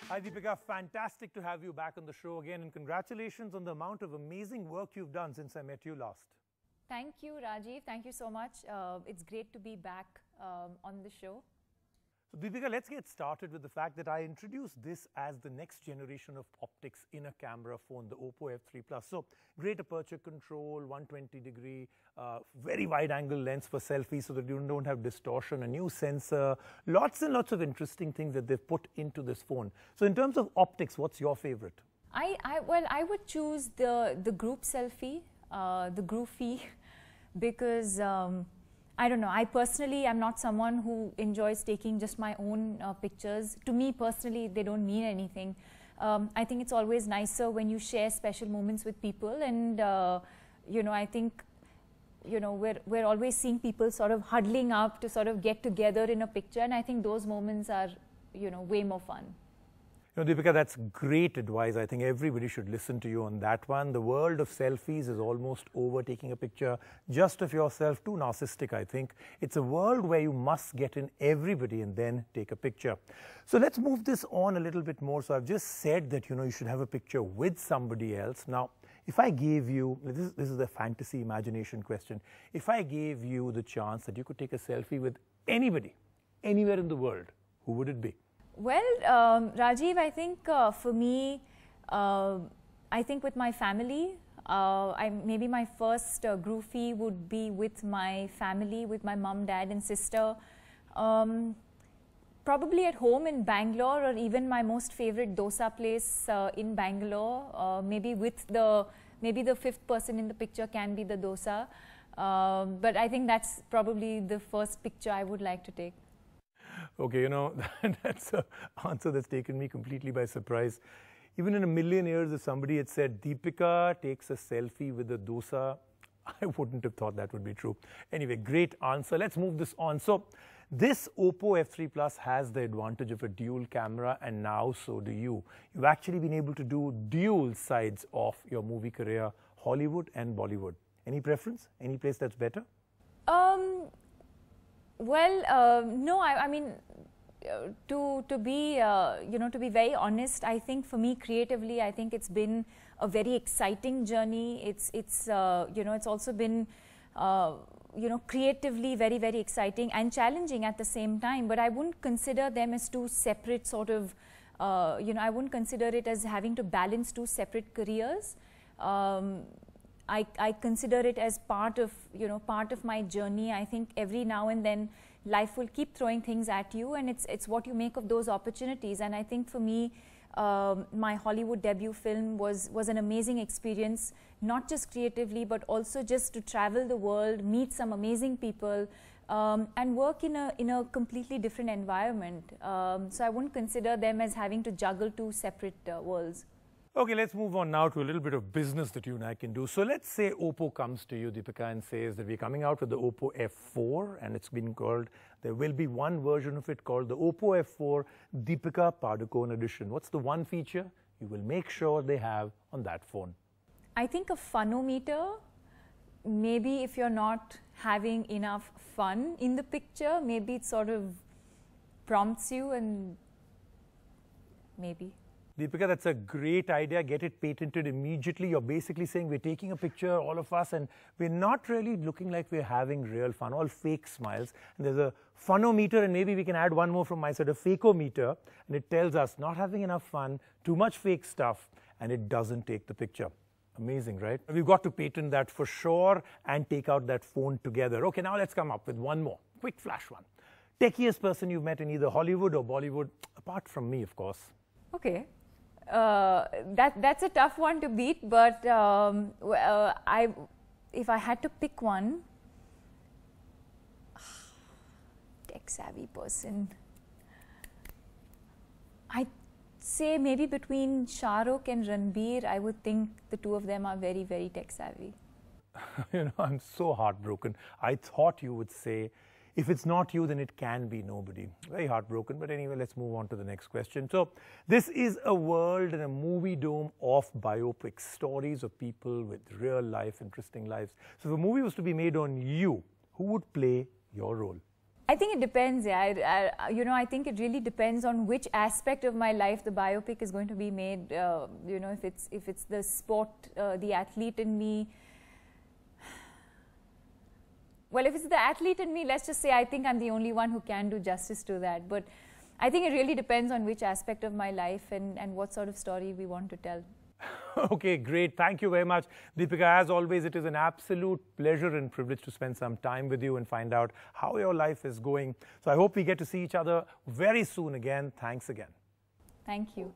Hi Deepika, fantastic to have you back on the show again, and congratulations on the amount of amazing work you've done since I met you last. Thank you, Rajiv. Thank you so much. It's great to be back on the show. So Deepika, let's get started with the fact that I introduced this as the next generation of optics in a camera phone, the Oppo F3 Plus. So great aperture control, 120-degree, very wide-angle lens for selfies so that you don't have distortion, a new sensor, lots and lots of interesting things that they've put into this phone. So in terms of optics, what's your favorite? Well, I would choose the group selfie, the groupie, because I don't know, I personally am not someone who enjoys taking just my own pictures. To me personally, they don't mean anything. I think it's always nicer when you share special moments with people, and you know, I think, you know, we're always seeing people sort of huddling up to sort of get together in a picture, and I think those moments are, you know, way more fun. You know, Deepika, that's great advice. I think everybody should listen to you on that one. The world of selfies is almost over. Taking a picture just of yourself, too narcissistic, I think. It's a world where you must get in everybody and then take a picture. So let's move this on a little bit more. So I've just said that, you know, you should have a picture with somebody else. Now, if I gave you, this is a fantasy imagination question. If I gave you the chance that you could take a selfie with anybody, anywhere in the world, who would it be? Well, Rajiv, I think for me, I think with my family, maybe my first groupie would be with my family, with my mom, dad and sister. Probably at home in Bangalore, or even my most favorite dosa place in Bangalore. Maybe the fifth person in the picture can be the dosa. But I think that's probably the first picture I would like to take. Okay, you know, that's an answer that's taken me completely by surprise. Even in a million years, if somebody had said, Deepika takes a selfie with a dosa, I wouldn't have thought that would be true. Anyway, great answer. Let's move this on. So this Oppo F3 Plus has the advantage of a dual camera, and now so do you. You've actually been able to do dual sides of your movie career, Hollywood and Bollywood. Any preference? Any place that's better? Well, no, I mean, to be you know, to be very honest, I think for me creatively, I think it's been a very exciting journey. It's you know, it's also been you know, creatively very, very exciting and challenging at the same time. But I wouldn't consider them as two separate sort of you know, I wouldn't consider it as having to balance two separate careers. I consider it as part of, you know, part of my journey. I think every now and then life will keep throwing things at you, and it's what you make of those opportunities. And I think for me, my Hollywood debut film was an amazing experience, not just creatively, but also just to travel the world, meet some amazing people, and work in a completely different environment. So I wouldn't consider them as having to juggle two separate worlds. Okay, let's move on now to a little bit of business that you and I can do. So let's say Oppo comes to you, Deepika, and says that we're coming out with the Oppo F4, and it's been called, there will be one version of it called the Oppo F4 Deepika Padukone edition. What's the one feature you will make sure they have on that phone? I think a funometer. Maybe if you're not having enough fun in the picture, maybe it sort of prompts you, and maybe. Deepika, that's a great idea. Get it patented immediately. You're basically saying we're taking a picture, all of us, and we're not really looking like we're having real fun, all fake smiles. And there's a funometer, and maybe we can add one more from my side, a fakeometer, and it tells us not having enough fun, too much fake stuff, and it doesn't take the picture. Amazing, right? We've got to patent that for sure and take out that phone together. Okay, now let's come up with one more. Quick flash one. Techiest person you've met in either Hollywood or Bollywood, apart from me, of course. Okay. That's a tough one to beat, but if I had to pick one, tech-savvy person, I'd say maybe between Shah Rukh and Ranbir, I would think the two of them are very, very tech-savvy. You know, I'm so heartbroken. I thought you would say, if it's not you, then it can be nobody. Very heartbroken, but anyway, let's move on to the next question. So, this is a world and a movie dome of biopics, stories of people with real life, interesting lives. So, if a movie was to be made on you, who would play your role? I think it depends. Yeah, I think it really depends on which aspect of my life the biopic is going to be made. If it's the sport, the athlete in me. Well, if it's the athlete in me, let's just say I think I'm the only one who can do justice to that. But I think it really depends on which aspect of my life and what sort of story we want to tell. Okay, great. Thank you very much, Deepika. As always, it is an absolute pleasure and privilege to spend some time with you and find out how your life is going. So I hope we get to see each other very soon again. Thanks again. Thank you.